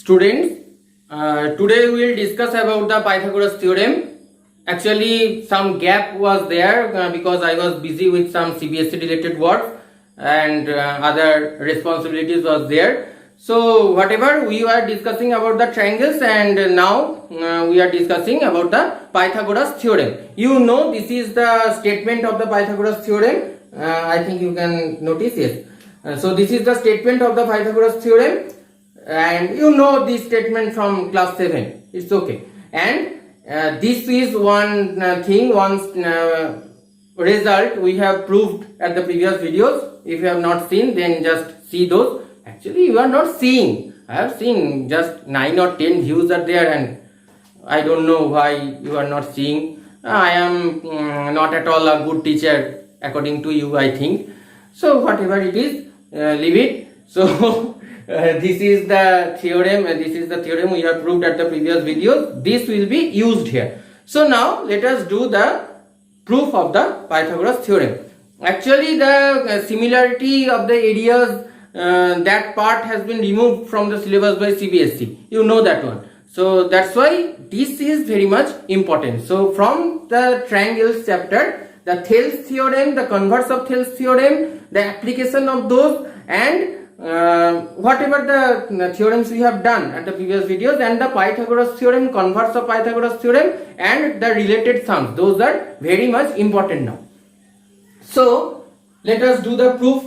Students, today we will discuss about the Pythagoras theorem. Actually, some gap was there because I was busy with some CBSE related work and other responsibilities was there. So whatever we were discussing about the triangles, and now we are discussing about the Pythagoras theorem. You know, this is the statement of the Pythagoras theorem. I think you can notice, yes. So this is the statement of the Pythagoras theorem, and you know this statement from class 7. It's okay. And this is one result we have proved at the previous videos. If you have not seen, then just see those. Actually, you are not seeing. I have seen just 9 or 10 views are there, and I don't know why you are not seeing. I am not at all a good teacher according to you, I think. So whatever it is, leave it. So this is the theorem. This is the theorem we have proved at the previous videos. This will be used here. So now let us do the proof of the Pythagoras theorem. Actually, the similarity of the areas, that part has been removed from the syllabus by CBSE. You know that one. So that's why this is very much important. So from the triangles chapter, the Thales theorem, the converse of Thales theorem, the application of those, and whatever the theorems we have done at the previous videos, and the Pythagoras theorem, converse of Pythagoras theorem, and the related sums, those are very much important now. So let us do the proof.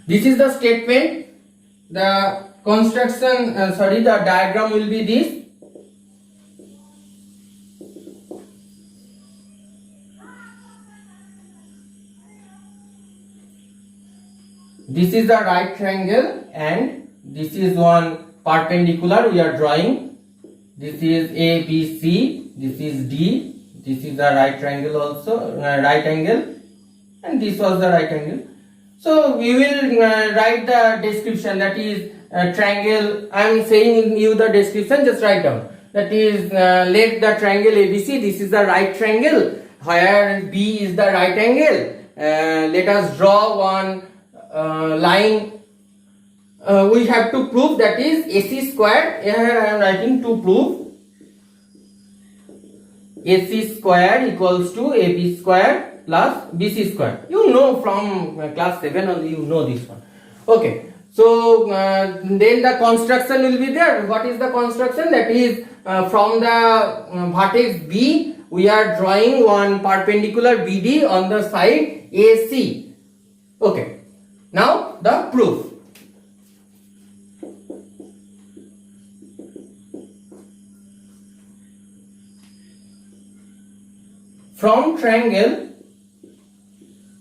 This is the statement. The construction, the diagram will be this. This is the right triangle, and this is one perpendicular we are drawing. This is A, B, C. This is D. This is the right triangle also, right angle, and this was the right angle. So we will write the description, that is triangle. I am saying you the description, just write down. That is, let the triangle ABC, this is the right triangle, where B is the right angle. Let us draw one line. We have to prove, that is AC square. Here I am writing to prove AC square equals to AB square plus BC square. You know from class 7 only, you know this one. Okay. So then the construction will be there. What is the construction? That is, from the vertex B, we are drawing one perpendicular BD on the side AC. Okay. Now the proof. From triangle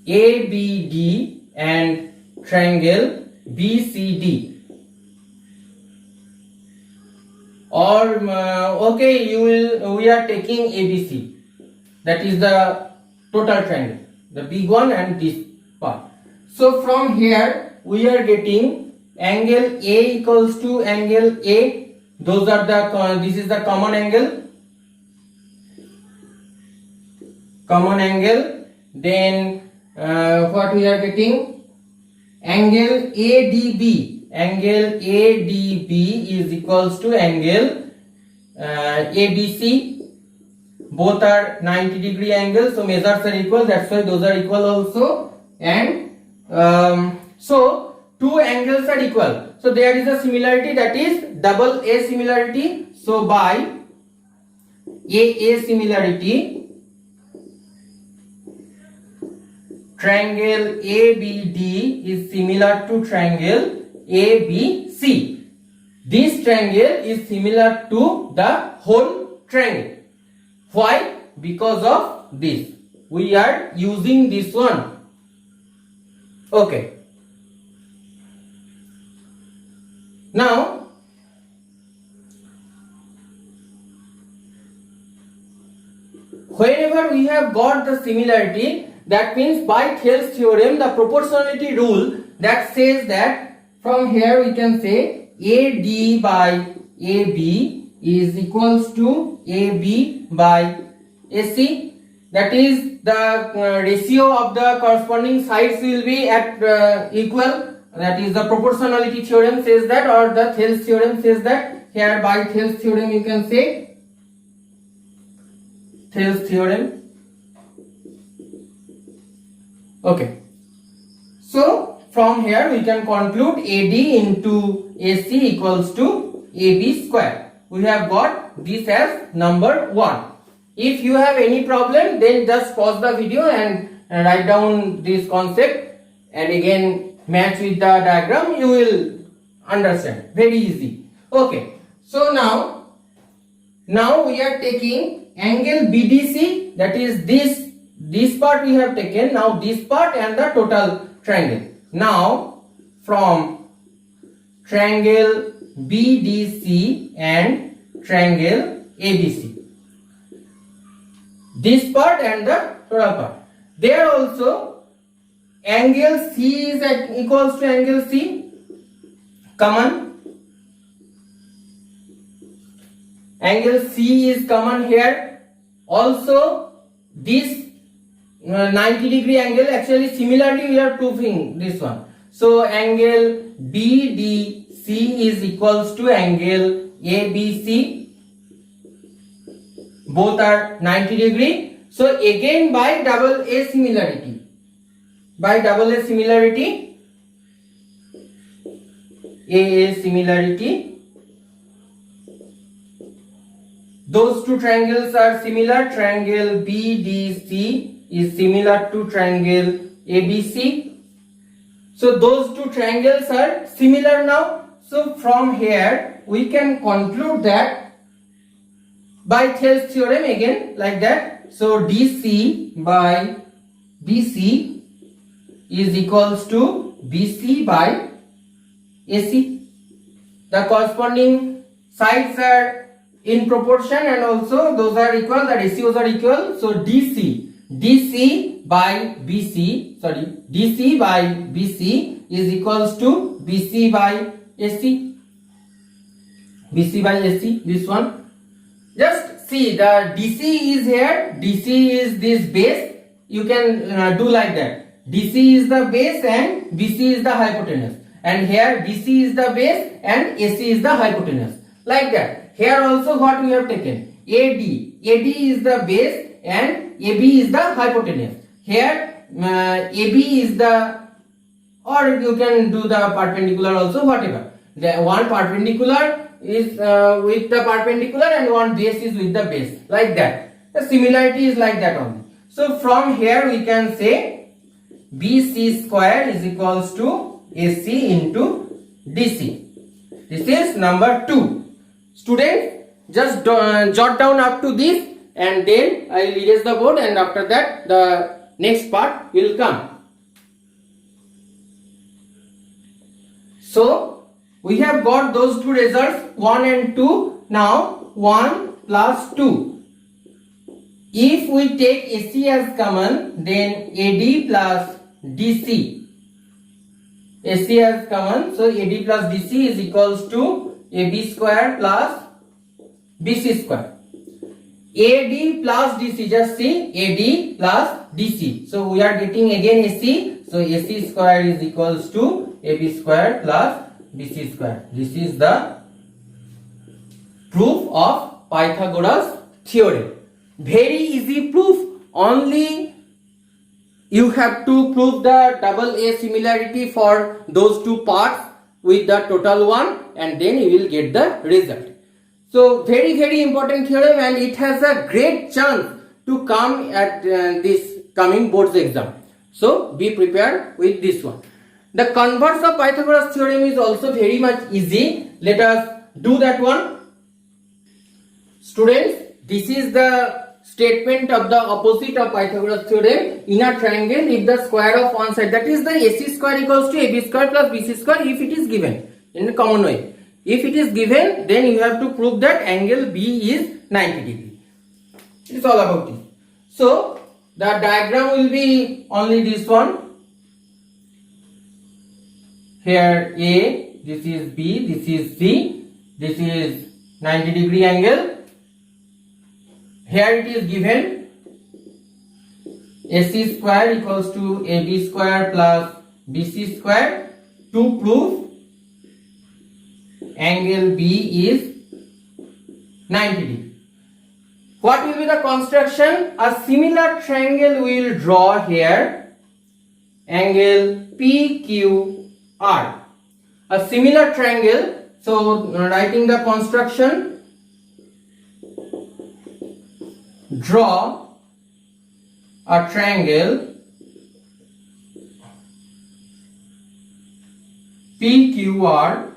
ABD and triangle BCD, or okay, we are taking ABC, that is the total triangle, the big one and this part. So from here we are getting angle A equals to angle A. Those are the this is the common angle. Then what we are getting, angle ADB. Angle ADB is equals to angle ABC. Both are 90-degree angles, so measures are equal. That's why those are equal also. And so two angles are equal. So there is a similarity, that is double A similarity. So by AA similarity, triangle ABD is similar to triangle ABC. This triangle is similar to the whole triangle. Why? Because of this. We are using this one. Okay. Now, whenever we have got the similarity, that means by Thales theorem, the proportionality rule that says that from here we can say AD by AB is equals to AB by AC. That is, the ratio of the corresponding sides will be at equal. that is the proportionality theorem says that, or the Thales theorem says that. Here by Thales theorem you can say Thales theorem. Okay. So from here we can conclude AD into AC equals to AB square. We have got this as number 1. If you have any problem, then just pause the video and write down this concept and again match with the diagram. You will understand. Very easy. Okay. So now we are taking angle BDC, that is this part we have taken, now this part and the total triangle. Now from triangle BDC and triangle ABC, this part and the total part, there also angle C is equals to angle C, common. Angle C is common here. Also this 90 degree angle, actually similarly we are proving this one. So angle BDC is equals to angle ABC. Both are 90 degree. So again by double A similarity. AA similarity. Those two triangles are similar. Triangle BDC is similar to triangle ABC. So those two triangles are similar now. So from here we can conclude that by Thales theorem again like that. So DC by BC is equals to BC by AC. The corresponding sides are in proportion and also those are equal, the ratios are equal. So DC by BC is equals to BC by AC. This one. Just see, the DC is here, DC is this base. You can do like that. DC is the base and BC is the hypotenuse. And here DC is the base and AC is the hypotenuse. Like that. Here also what we have taken, AD is the base and AB is the hypotenuse. Here AB is the, or you can do the perpendicular also, whatever. The one perpendicular is with the perpendicular and one base is with the base, like that. The similarity is like that only. So from here we can say BC square is equals to AC into DC. This is number 2. Students, just jot down up to this and then I will erase the board, and after that the next part will come. So we have got those two results 1 and 2. Now 1 plus 2. If we take AC as common, then AD plus DC. AC as common, so AD plus DC is equals to AB square plus BC square. AD plus DC, just see AD plus DC. So we are getting again AC. So AC square is equals to AB square plus BC square. This is the proof of Pythagoras theorem. Very easy proof. Only you have to prove the double A similarity for those two parts with the total one, and then you will get the result. So very important theorem, and it has a great chance to come at this coming board's exam. So be prepared with this one. The converse of Pythagoras theorem is also very much easy. Let us do that one. Students, this is the statement of the opposite of Pythagoras theorem. In a triangle, if the square of one side, that is the AC square equals to AB square plus BC square, if it is given in a common way. If it is given, then you have to prove that angle B is 90 degree. It is all about it. So the diagram will be only this one. Here A, this is B, this is C, this is 90 degree angle. Here it is given AC square equals to AB square plus BC square. to prove angle B is 90 degree. What will be the construction? A similar triangle we will draw here, angle PQR. A similar triangle, so writing the construction, draw a triangle PQR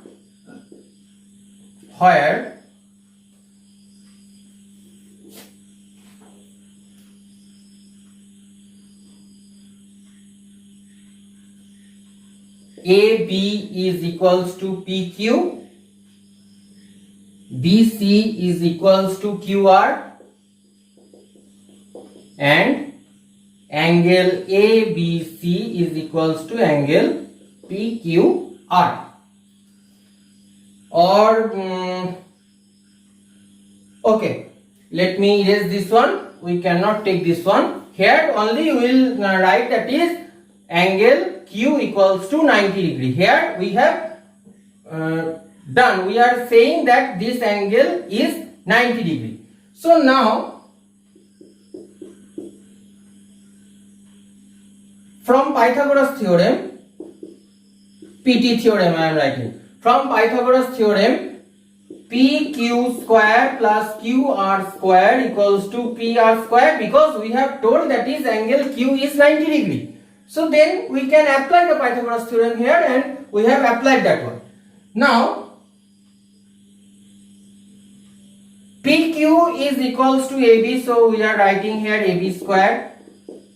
where AB is equals to PQ, BC is equals to QR, and angle ABC is equals to angle PQR. Or okay, let me erase this one. We cannot take this one. Here only we will write that is angle Q equals to 90 degree. Here we have done. We are saying that this angle is 90 degree. So now from Pythagoras theorem, PT theorem I am writing. From Pythagoras theorem, PQ square plus QR square equals to PR square, because we have told that is angle Q is 90 degree. So then we can apply the Pythagoras theorem here, and we have applied that one. Now PQ is equals to AB, so we are writing here AB square.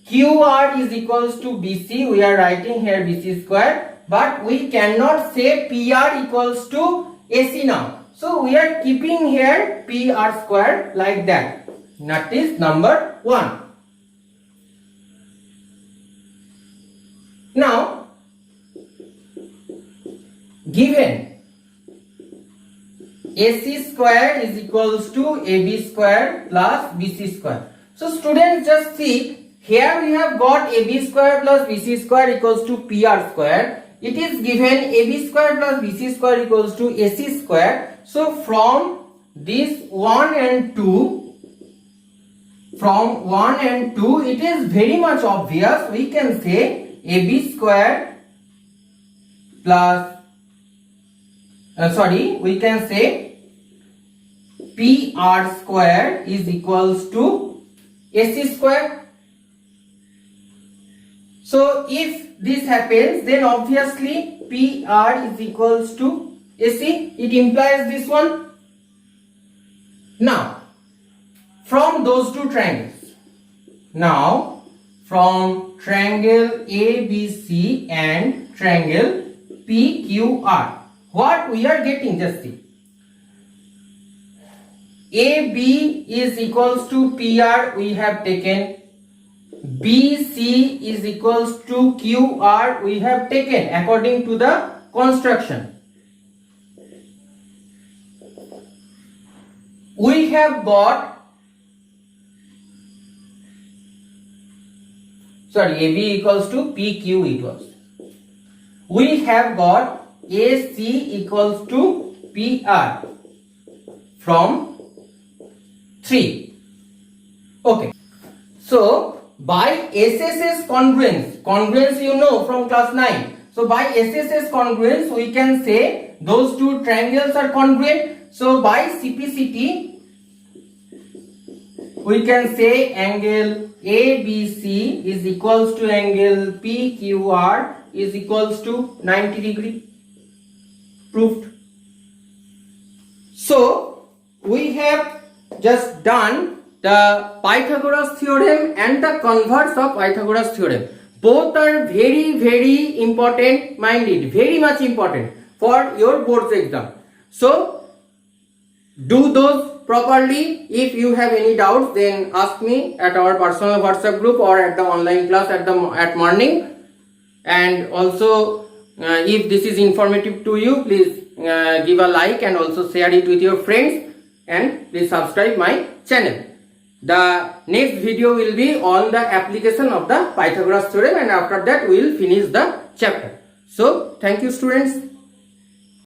QR is equals to BC, we are writing here BC square. But we cannot say PR equals to AC now. So we are keeping here PR square like that. That is number 1. Now, given AC square is equals to AB square plus BC square. So students, just see, here we have got AB square plus BC square equals to PR square. It is given AB square plus BC square equals to AC square. So from this 1 and 2, it is very much obvious. We can say AB square plus we can say PR square is equals to AC square. So if this happens, then obviously PR is equals to AC. It implies this one. Now from those two triangles, now from triangle ABC and triangle PQR, what we are getting, just see, AB is equals to PR we have taken, BC is equals to QR we have taken according to the construction. We have got, AB equals to PQ equals, we have got AC equals to PR from 3. Okay, so by SSS congruence you know from class 9. So by SSS congruence we can say those two triangles are congruent. So by CPCT we can say angle ABC is equals to angle PQR is equals to 90 degree. Proved. So we have just done the Pythagoras theorem and the converse of Pythagoras theorem. Both are very, very important, minded, very much important for your board's exam. So do those properly. If you have any doubts, then ask me at our personal WhatsApp group or at the online class at morning. And also if this is informative to you, please give a like and also share it with your friends, and please subscribe my channel. The next video will be on the application of the Pythagoras theorem, and after that we will finish the chapter. So thank you students.